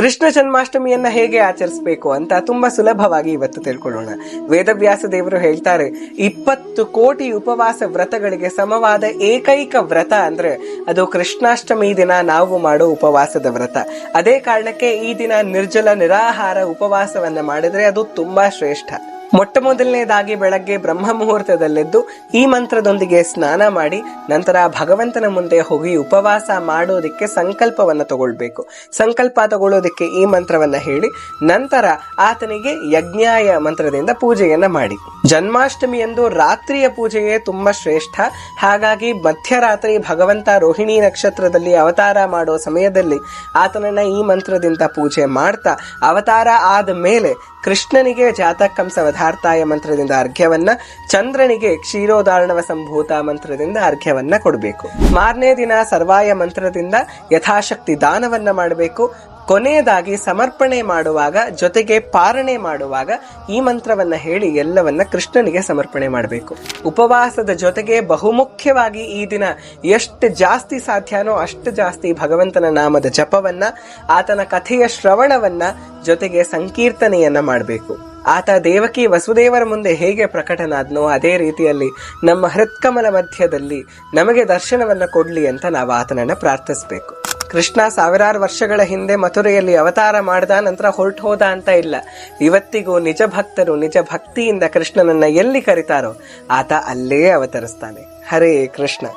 ಕೃಷ್ಣ ಜನ್ಮಾಷ್ಟಮಿಯನ್ನ ಹೇಗೆ ಆಚರಿಸಬೇಕು ಅಂತ ತುಂಬಾ ಸುಲಭವಾಗಿ ಇವತ್ತು ತಿಳ್ಕೊಳ್ಳೋಣ. ವೇದವ್ಯಾಸ ದೇವರು ಹೇಳ್ತಾರೆ, 20 ಕೋಟಿ ಉಪವಾಸ ವ್ರತಗಳಿಗೆ ಸಮವಾದ ಏಕೈಕ ವ್ರತ ಅಂದ್ರೆ ಅದು ಕೃಷ್ಣಾಷ್ಟಮಿ ದಿನ ನಾವು ಮಾಡೋ ಉಪವಾಸದ ವ್ರತ. ಅದೇ ಕಾರಣಕ್ಕೆ ಈ ದಿನ ನಿರ್ಜಲ ನಿರಾಹಾರ ಉಪವಾಸವನ್ನ ಮಾಡಿದ್ರೆ ಅದು ತುಂಬಾ ಶ್ರೇಷ್ಠ. ಮೊಟ್ಟ ಮೊದಲನೇದಾಗಿ ಬೆಳಗ್ಗೆ ಬ್ರಹ್ಮ ಮುಹೂರ್ತದಲ್ಲೆದ್ದು ಈ ಮಂತ್ರದೊಂದಿಗೆ ಸ್ನಾನ ಮಾಡಿ ನಂತರ ಭಗವಂತನ ಮುಂದೆ ಹೋಗಿ ಉಪವಾಸ ಮಾಡೋದಿಕ್ಕೆ ಸಂಕಲ್ಪವನ್ನ ತಗೊಳ್ಬೇಕು. ಸಂಕಲ್ಪ ತಗೊಳ್ಳೋದಿಕ್ಕೆ ಈ ಮಂತ್ರವನ್ನ ಹೇಳಿ ನಂತರ ಆತನಿಗೆ ಯಜ್ಞಾಯ ಮಂತ್ರದಿಂದ ಪೂಜೆಯನ್ನ ಮಾಡಿ. ಜನ್ಮಾಷ್ಟಮಿಯಂದು ರಾತ್ರಿಯ ಪೂಜೆಯೇ ತುಂಬಾ ಶ್ರೇಷ್ಠ. ಹಾಗಾಗಿ ಮಧ್ಯರಾತ್ರಿ ಭಗವಂತ ರೋಹಿಣಿ ನಕ್ಷತ್ರದಲ್ಲಿ ಅವತಾರ ಮಾಡೋ ಸಮಯದಲ್ಲಿ ಆತನನ್ನ ಈ ಮಂತ್ರದಿಂದ ಪೂಜೆ ಮಾಡ್ತಾ ಅವತಾರ ಆದ ಮೇಲೆ ಕೃಷ್ಣನಿಗೆ ಜಾತಕಂಸ ವಧಾರ್ಥಾಯ ಮಂತ್ರದಿಂದ ಅರ್ಘ್ಯವನ್ನ, ಚಂದ್ರನಿಗೆ ಕ್ಷೀರೋದಾರ್ಣವ ಸಂಭೂತ ಮಂತ್ರದಿಂದ ಅರ್ಘ್ಯವನ್ನ ಕೊಡಬೇಕು. ಮಾರನೇ ದಿನ ಸರ್ವಾಯ ಮಂತ್ರದಿಂದ ಯಥಾಶಕ್ತಿ ದಾನವನ್ನ ಮಾಡಬೇಕು. ಕೊನೆಯದಾಗಿ ಸಮರ್ಪಣೆ ಮಾಡುವಾಗ ಜೊತೆಗೆ ಪಾರಣೆ ಮಾಡುವಾಗ ಈ ಮಂತ್ರವನ್ನ ಹೇಳಿ ಎಲ್ಲವನ್ನ ಕೃಷ್ಣನಿಗೆ ಸಮರ್ಪಣೆ ಮಾಡಬೇಕು. ಉಪವಾಸದ ಜೊತೆಗೆ ಬಹುಮುಖ್ಯವಾಗಿ ಈ ದಿನ ಎಷ್ಟು ಜಾಸ್ತಿ ಸಾಧ್ಯನೋ ಅಷ್ಟು ಜಾಸ್ತಿ ಭಗವಂತನ ನಾಮದ ಜಪವನ್ನ, ಆತನ ಕಥೆಯ ಶ್ರವಣವನ್ನ, ಜೊತೆಗೆ ಸಂಕೀರ್ತನೆಯನ್ನ ಮಾಡಬೇಕು. ಆತ ದೇವಕಿ ವಸುದೇವರ ಮುಂದೆ ಹೇಗೆ ಪ್ರಕಟನಾದ್ನೋ ಅದೇ ರೀತಿಯಲ್ಲಿ ನಮ್ಮ ಹೃತ್ಕಮಲ ಮಧ್ಯದಲ್ಲಿ ನಮಗೆ ದರ್ಶನವನ್ನ ಕೊಡ್ಲಿ ಅಂತ ನಾವು ಆತನನ್ನ ಪ್ರಾರ್ಥಿಸಬೇಕು. ಕೃಷ್ಣ ಸಾವಿರಾರು ವರ್ಷಗಳ ಹಿಂದೆ ಮಥುರೆಯಲ್ಲಿ ಅವತಾರ ಮಾಡಿದ ನಂತರ ಹೊರಟು ಹೋದ ಅಂತ ಇಲ್ಲ. ಇವತ್ತಿಗೂ ನಿಜ ಭಕ್ತರು ನಿಜ ಭಕ್ತಿಯಿಂದ ಕೃಷ್ಣನನ್ನ ಎಲ್ಲಿ ಕರೀತಾರೋ ಆತ ಅಲ್ಲೇ ಅವತರಿಸ್ತಾನೆ. ಹರೇ ಕೃಷ್ಣ.